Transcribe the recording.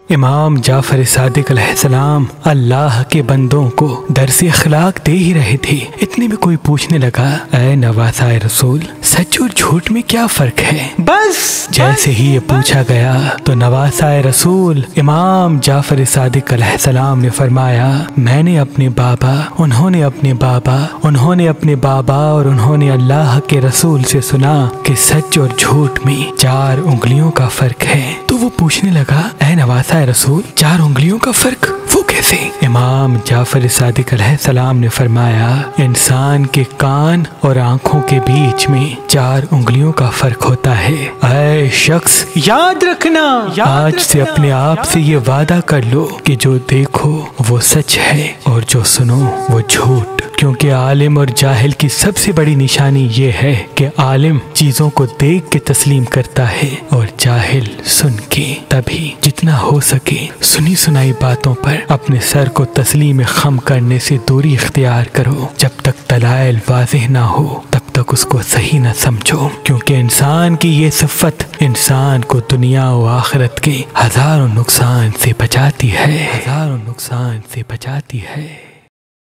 इमाम जाफर सादिक अलैहिस्सलाम अल्लाह के बंदों को दर्स अखलाक दे ही रहे थे। इतने में कोई पूछने लगा, ऐ नवासाए रसूल, सच और झूठ में क्या फर्क है? बस जैसे ही ये पूछा गया तो नवासाए रसूल इमाम जाफर सादिक अलैहिस्सलाम ने फरमाया, मैंने अपने बाबा, उन्होंने अपने बाबा, उन्होंने अपने बाबा और उन्होंने अल्लाह के रसूल से सुना कि सच और झूठ में 4 उंगलियों का फर्क है। तो वो पूछने लगा, ऐ नवासाए रसूल, 4 उंगलियों का फर्क वो कैसे? इमाम जाफर सादिक अलैहिस्सलाम ने फरमाया, इंसान के कान और आंखों के बीच में 4 उंगलियों का फर्क होता है। ऐ शख्स, याद रखना, आज से अपने आप से ये वादा कर लो कि जो देखो वो सच है और जो सुनो वो झूठ। क्योंकि आलिम और जाहिल की सबसे बड़ी निशानी ये है कि आलिम चीजों को देख के तस्लीम करता है और जाहिल सुन के। तभी जितना हो सके सुनी सुनाई बातों पर अपने सर को तस्लीम खम करने से दूरी इख्तियार करो। जब तक दलाइल वाज़ेह ना हो तब तक उसको सही न समझो, क्योंकि इंसान की ये सिफत इंसान को दुनिया और आखिरत के हजारों नुकसान से बचाती है, हजारों नुकसान से बचाती है।